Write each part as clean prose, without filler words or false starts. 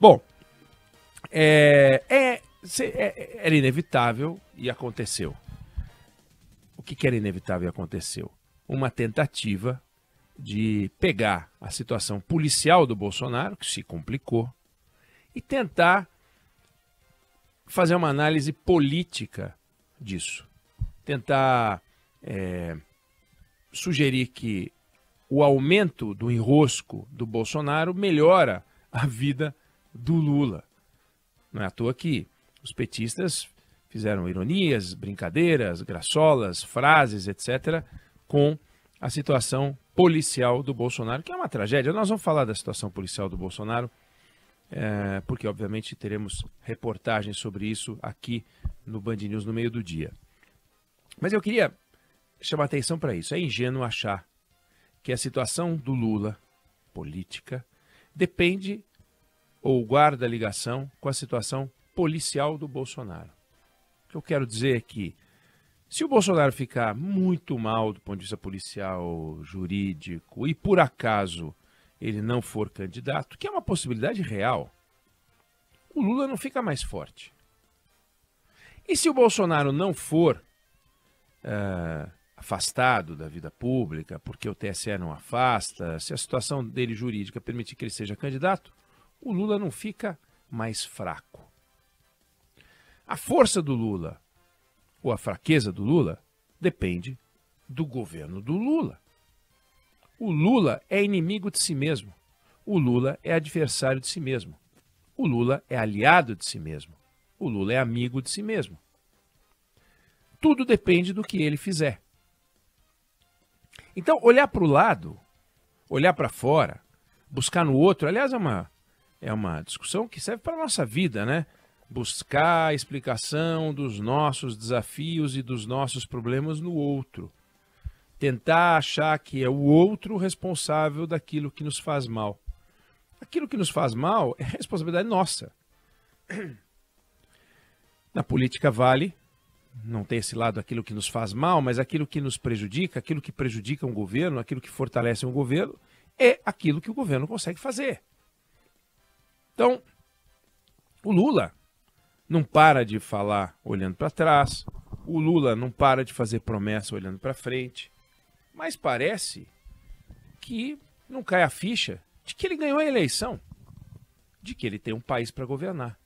Bom, era inevitável e aconteceu. O que era inevitável e aconteceu? Uma tentativa de pegar a situação policial do Bolsonaro, que se complicou, e tentar fazer uma análise política disso. Tentar sugerir que o aumento do enrosco do Bolsonaro melhora a vida do Lula. Não é à toa que os petistas fizeram ironias, brincadeiras, graçolas, frases, etc., com a situação policial do Bolsonaro, que é uma tragédia. Nós vamos falar da situação policial do Bolsonaro, porque, obviamente, teremos reportagens sobre isso aqui no Band News no meio do dia. Mas eu queria chamar atenção para isso. É ingênuo achar que a situação do Lula, política, depende ou guarda ligação com a situação policial do Bolsonaro. O que eu quero dizer é que, se o Bolsonaro ficar muito mal do ponto de vista policial, jurídico, e por acaso ele não for candidato, que é uma possibilidade real, o Lula não fica mais forte. E se o Bolsonaro não for afastado da vida pública, porque o TSE não afasta, se a situação dele jurídica permitir que ele seja candidato, o Lula não fica mais fraco. A força do Lula, ou a fraqueza do Lula, depende do governo do Lula. O Lula é inimigo de si mesmo. O Lula é adversário de si mesmo. O Lula é aliado de si mesmo. O Lula é amigo de si mesmo. Tudo depende do que ele fizer. Então, olhar para o lado, olhar para fora, buscar no outro, aliás, é uma discussão que serve para a nossa vida, né? Buscar a explicação dos nossos desafios e dos nossos problemas no outro. Tentar achar que é o outro responsável daquilo que nos faz mal. Aquilo que nos faz mal é responsabilidade nossa. Na política vale, não tem esse lado aquilo que nos faz mal, mas aquilo que nos prejudica, aquilo que prejudica um governo, aquilo que fortalece um governo, é aquilo que o governo consegue fazer. Então, o Lula não para de falar olhando para trás, o Lula não para de fazer promessa olhando para frente, mas parece que não cai a ficha de que ele ganhou a eleição, de que ele tem um país para governar.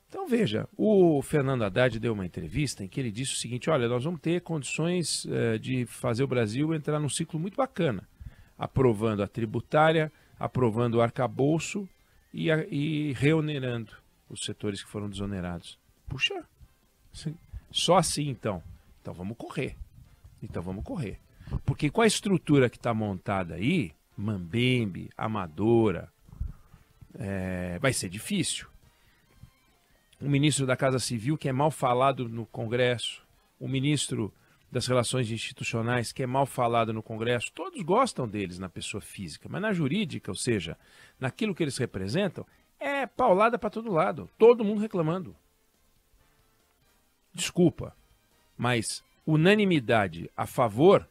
Então veja, o Fernando Haddad deu uma entrevista em que ele disse o seguinte: olha, nós vamos ter condições de fazer o Brasil entrar num ciclo muito bacana, aprovando a tributária, aprovando o arcabouço e reonerando os setores que foram desonerados. Puxa, só assim então. Então vamos correr. Porque com a estrutura que está montada aí, mambembe, amadora, vai ser difícil. O ministro da Casa Civil, que é mal falado no Congresso, o ministro das Relações Institucionais, que é mal falado no Congresso, todos gostam deles na pessoa física, mas na jurídica, ou seja, naquilo que eles representam, é paulada para todo lado, todo mundo reclamando. Desculpa, mas unanimidade a favor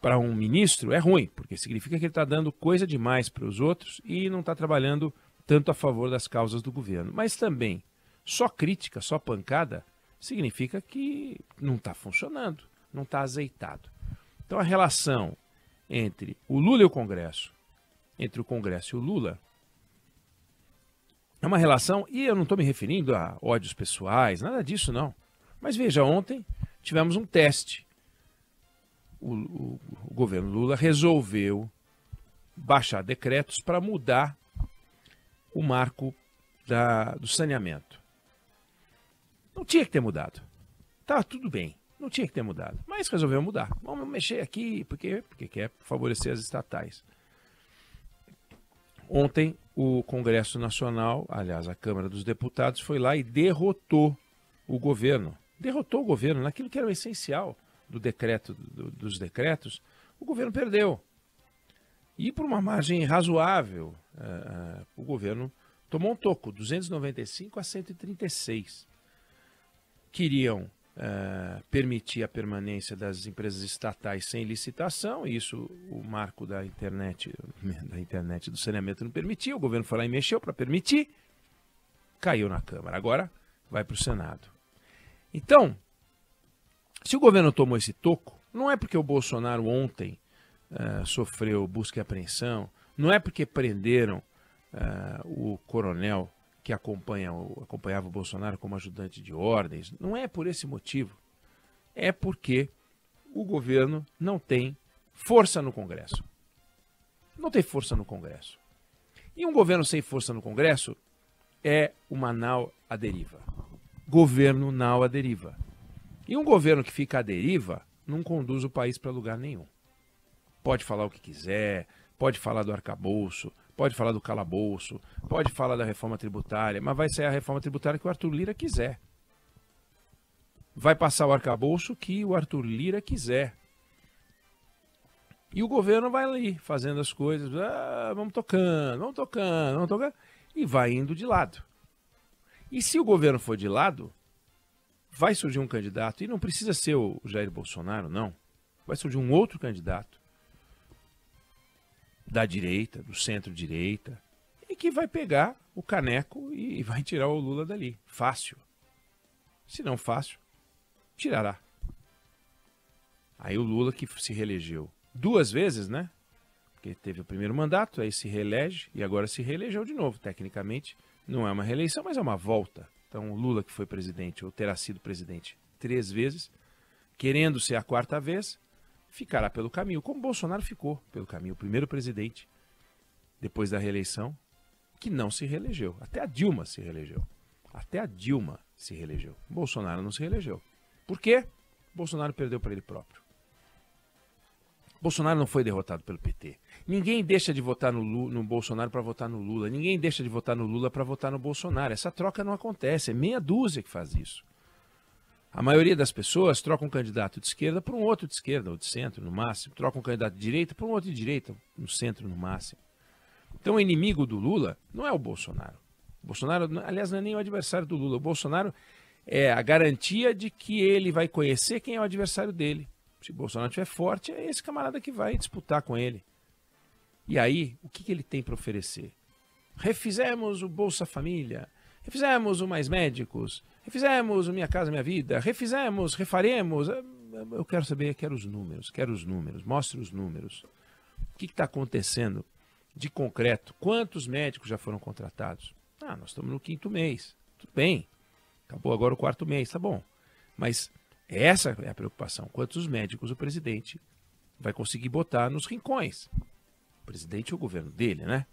para um ministro é ruim, porque significa que ele está dando coisa demais para os outros e não está trabalhando tanto a favor das causas do governo. Mas também, só crítica, só pancada, significa que não está funcionando, não está azeitado. Então a relação entre o Lula e o Congresso, entre o Congresso e o Lula, é uma relação, e eu não estou me referindo a ódios pessoais, nada disso não. Mas veja, ontem tivemos um teste. O governo Lula resolveu baixar decretos para mudar o marco do saneamento. Não tinha que ter mudado. Estava tudo bem, não tinha que ter mudado. Mas resolveu mudar. Vamos mexer aqui, porque quer favorecer as estatais. Ontem, o Congresso Nacional, aliás, a Câmara dos Deputados, foi lá e derrotou o governo. Derrotou o governo naquilo que era o essencial do decreto, dos decretos. O governo perdeu. E por uma margem razoável, o governo tomou um toco, 295 a 136. Queriam permitir a permanência das empresas estatais sem licitação. Isso o marco da internet do saneamento não permitia. O governo foi lá e mexeu para permitir. Caiu na Câmara. Agora vai para o Senado. Então, se o governo tomou esse toco, não é porque o Bolsonaro ontem sofreu busca e apreensão, não é porque prenderam o coronel que acompanhava o Bolsonaro como ajudante de ordens, não é por esse motivo. É porque o governo não tem força no Congresso. Não tem força no Congresso. E um governo sem força no Congresso é uma nau à deriva. Governo nau à deriva. E um governo que fica à deriva não conduz o país para lugar nenhum. Pode falar o que quiser, pode falar do arcabouço, pode falar do calabouço, pode falar da reforma tributária, mas vai ser a reforma tributária que o Arthur Lira quiser. Vai passar o arcabouço que o Arthur Lira quiser. E o governo vai ali, fazendo as coisas, vamos tocando, e vai indo de lado. E se o governo for de lado, vai surgir um candidato, e não precisa ser o Jair Bolsonaro, não. Vai surgir um outro candidato, da direita, do centro-direita, e que vai pegar o caneco e vai tirar o Lula dali. Fácil. Se não fácil, tirará. Aí o Lula, que se reelegeu 2 vezes, né? Porque teve o primeiro mandato, aí se reelege e agora se reelegeu de novo. Tecnicamente, não é uma reeleição, mas é uma volta. Então o Lula, que foi presidente, ou terá sido presidente 3 vezes, querendo ser a 4ª vez, ficará pelo caminho, como Bolsonaro ficou pelo caminho. O primeiro presidente, depois da reeleição, que não se reelegeu. Até a Dilma se reelegeu. Bolsonaro não se reelegeu. Por quê? Bolsonaro perdeu para ele próprio. Bolsonaro não foi derrotado pelo PT. Ninguém deixa de votar no Bolsonaro para votar no Lula. Ninguém deixa de votar no Lula para votar no Bolsonaro. Essa troca não acontece. É meia dúzia que faz isso. A maioria das pessoas troca um candidato de esquerda por um outro de esquerda, ou de centro, no máximo. Troca um candidato de direita por um outro de direita, no centro, no máximo. Então, o inimigo do Lula não é o Bolsonaro. O Bolsonaro, aliás, não é nem o adversário do Lula. O Bolsonaro é a garantia de que ele vai conhecer quem é o adversário dele. Se o Bolsonaro estiver forte, é esse camarada que vai disputar com ele. E aí, o que ele tem para oferecer? Refizemos o Bolsa Família, refizemos o Mais Médicos, refizemos o Minha Casa Minha Vida, refaremos. Eu quero saber, quero os números, mostre os números. O que está acontecendo de concreto? Quantos médicos já foram contratados? Nós estamos no 5º mês, tudo bem, acabou agora o 4º mês, tá bom. Mas essa é a preocupação, quantos médicos o presidente vai conseguir botar nos rincões? O presidente é o governo dele, né?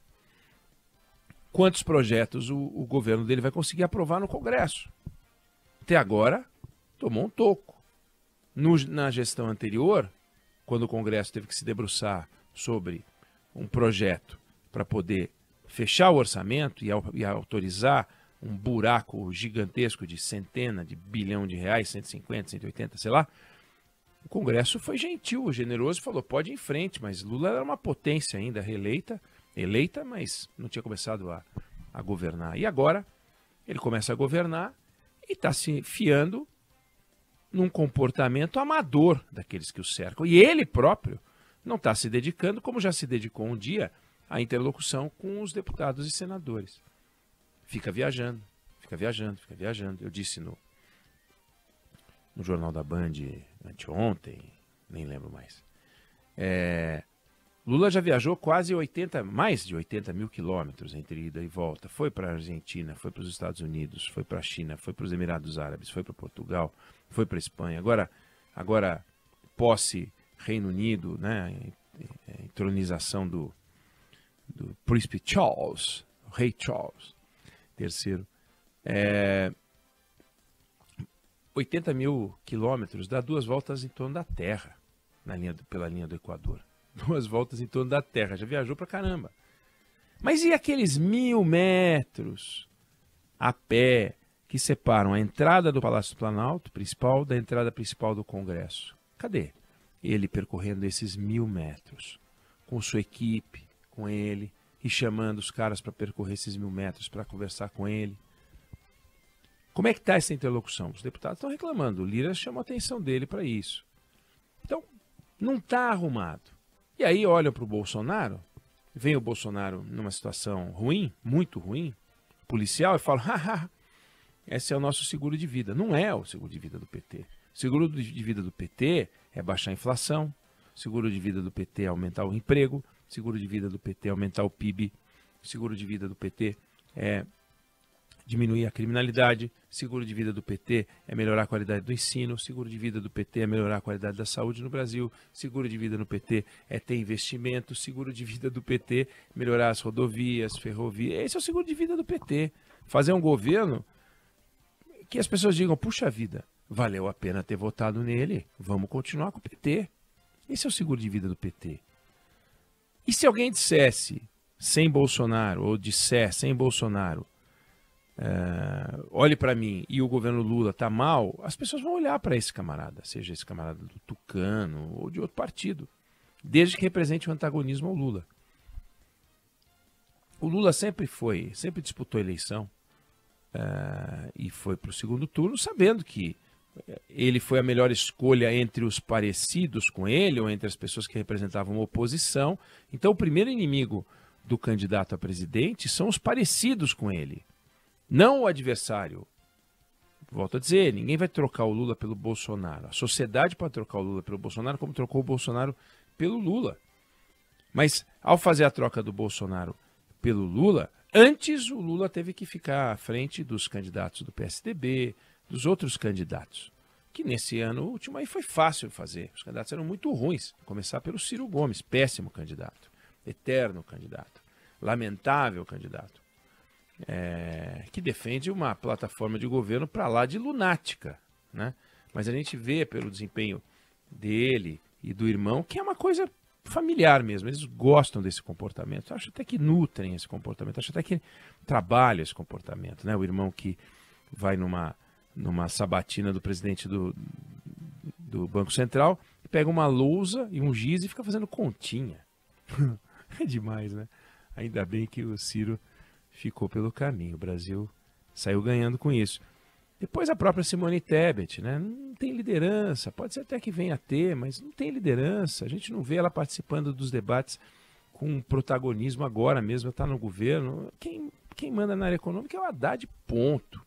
Quantos projetos o governo dele vai conseguir aprovar no Congresso? Até agora, tomou um toco. Na gestão anterior, quando o Congresso teve que se debruçar sobre um projeto para poder fechar o orçamento e autorizar um buraco gigantesco de centena de bilhão de reais, 150, 180, sei lá, o Congresso foi gentil, generoso, falou, pode ir em frente, mas Lula era uma potência ainda, eleita, mas não tinha começado a governar. E agora ele começa a governar e está se fiando num comportamento amador daqueles que o cercam. E ele próprio não está se dedicando, como já se dedicou um dia, à interlocução com os deputados e senadores. Fica viajando. Eu disse no Jornal da Band anteontem, nem lembro mais. Lula já viajou quase mais de 80 mil quilômetros entre ida e volta. Foi para a Argentina, foi para os Estados Unidos, foi para a China, foi para os Emirados Árabes, foi para Portugal, foi para a Espanha. Agora posse Reino Unido, né? Entronização do príncipe Charles, o rei Charles III. 80 mil quilômetros dá 2 voltas em torno da Terra, pela linha do Equador. 2 voltas em torno da Terra, já viajou pra caramba. Mas e aqueles 1.000 metros a pé que separam a entrada do Palácio do Planalto principal da entrada principal do Congresso? Cadê ele percorrendo esses 1.000 metros? Com sua equipe, com ele, e chamando os caras para percorrer esses 1.000 metros para conversar com ele. Como é que está essa interlocução? Os deputados estão reclamando, o Lira chamou a atenção dele para isso. Então, não está arrumado. E aí olham para o Bolsonaro, vem o Bolsonaro numa situação ruim, muito ruim, policial, e falam, haha, esse é o nosso seguro de vida. Não é o seguro de vida do PT. O seguro de vida do PT é baixar a inflação, o seguro de vida do PT é aumentar o emprego, o seguro de vida do PT é aumentar o PIB, o seguro de vida do PT é diminuir a criminalidade, seguro de vida do PT é melhorar a qualidade do ensino, seguro de vida do PT é melhorar a qualidade da saúde no Brasil, seguro de vida no PT é ter investimento, seguro de vida do PT é melhorar as rodovias, ferrovias. Esse é o seguro de vida do PT. Fazer um governo que as pessoas digam, puxa vida, valeu a pena ter votado nele, vamos continuar com o PT. Esse é o seguro de vida do PT. E se alguém dissesse sem Bolsonaro, ou disser sem Bolsonaro, olhe para mim e o governo Lula está mal, as pessoas vão olhar para esse camarada, seja esse camarada do Tucano ou de outro partido, desde que represente o antagonismo ao Lula. O Lula sempre disputou a eleição e foi para o segundo turno sabendo que ele foi a melhor escolha entre os parecidos com ele ou entre as pessoas que representavam a oposição. Então o primeiro inimigo do candidato a presidente são os parecidos com ele. Não o adversário. Volto a dizer, ninguém vai trocar o Lula pelo Bolsonaro. A sociedade pode trocar o Lula pelo Bolsonaro como trocou o Bolsonaro pelo Lula. Mas ao fazer a troca do Bolsonaro pelo Lula, antes o Lula teve que ficar à frente dos candidatos do PSDB, dos outros candidatos. Que nesse ano último aí foi fácil fazer. Os candidatos eram muito ruins. A começar pelo Ciro Gomes, péssimo candidato. Eterno candidato. Lamentável candidato. Que defende uma plataforma de governo para lá de lunática, né? Mas a gente vê pelo desempenho dele e do irmão que é uma coisa familiar mesmo, eles gostam desse comportamento, acho até que nutrem esse comportamento, acho até que trabalham esse comportamento, né? O irmão que vai numa sabatina do presidente do Banco Central, pega uma lousa e um giz e fica fazendo continha. É demais, né? Ainda bem que o Ciro ficou pelo caminho. O Brasil saiu ganhando com isso. Depois a própria Simone Tebet, né? Não tem liderança, pode ser até que venha a ter, mas não tem liderança. A gente não vê ela participando dos debates com protagonismo agora mesmo, está no governo. Quem manda na área econômica é o Haddad, ponto.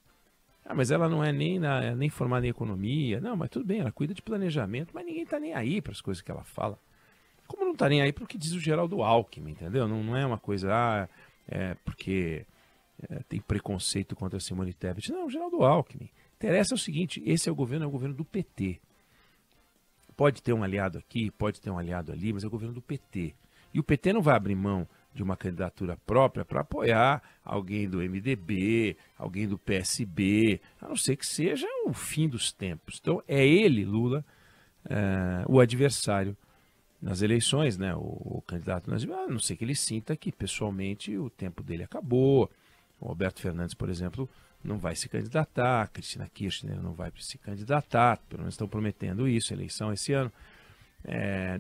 Mas ela não é nem formada em economia. Não, mas tudo bem, ela cuida de planejamento, mas ninguém está nem aí para as coisas que ela fala. Como não está nem aí para o que diz o Geraldo Alckmin, entendeu? Não é uma coisa... porque tem preconceito contra a Simone Tebet. Não, Geraldo Alckmin. Interessa o seguinte, esse é o governo do PT. Pode ter um aliado aqui, pode ter um aliado ali, mas é o governo do PT. E o PT não vai abrir mão de uma candidatura própria para apoiar alguém do MDB, alguém do PSB, a não ser que seja o fim dos tempos. Então é ele, Lula, o adversário nas eleições, né? O candidato, a não ser que ele sinta que pessoalmente o tempo dele acabou. O Alberto Fernandes, por exemplo, não vai se candidatar, a Cristina Kirchner não vai se candidatar, pelo menos estão prometendo isso, eleição esse ano.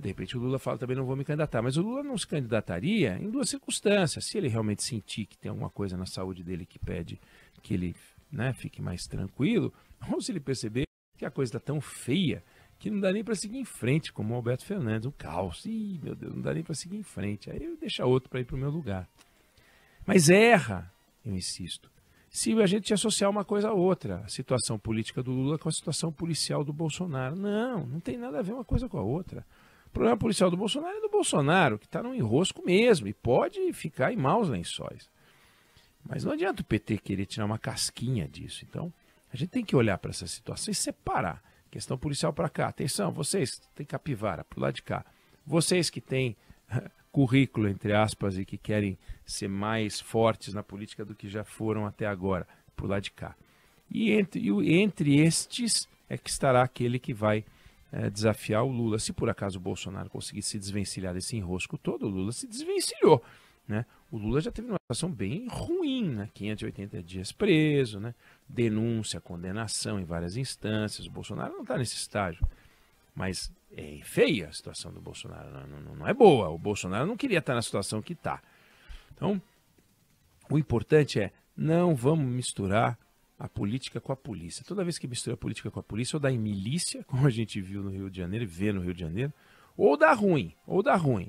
De repente o Lula fala também não vou me candidatar, mas o Lula não se candidataria em duas circunstâncias. Se ele realmente sentir que tem alguma coisa na saúde dele que pede que ele, né, fique mais tranquilo, ou se ele perceber que a coisa está tão feia que não dá nem para seguir em frente, como o Alberto Fernandes, um caos. Ih, meu Deus, não dá nem para seguir em frente. Aí eu deixo outro para ir para o meu lugar. Mas erra, eu insisto, se a gente associar uma coisa a outra, a situação política do Lula com a situação policial do Bolsonaro. Não tem nada a ver uma coisa com a outra. O problema policial do Bolsonaro é do Bolsonaro, que está num enrosco mesmo e pode ficar em maus lençóis. Mas não adianta o PT querer tirar uma casquinha disso. Então, a gente tem que olhar para essa situação e separar. Questão policial para cá. Atenção, vocês que têm capivara para o lado de cá. Vocês que têm currículo, entre aspas, e que querem ser mais fortes na política do que já foram até agora, para o lado de cá. E entre estes é que estará aquele que vai desafiar o Lula. Se por acaso o Bolsonaro conseguir se desvencilhar desse enrosco todo, o Lula se desvencilhou, né? O Lula já teve uma situação bem ruim, né? 580 dias preso, né? Denúncia, condenação em várias instâncias. O Bolsonaro não está nesse estágio, mas é feia a situação do Bolsonaro, não é boa. O Bolsonaro não queria estar na situação que está. Então, o importante é não vamos misturar a política com a polícia. Toda vez que mistura a política com a polícia, ou dá em milícia, como a gente viu no Rio de Janeiro e vê no Rio de Janeiro, ou dá ruim,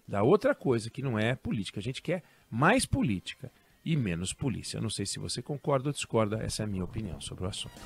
dá outra coisa que não é política. A gente quer mais política e menos polícia. Eu não sei se você concorda ou discorda, essa é a minha opinião sobre o assunto.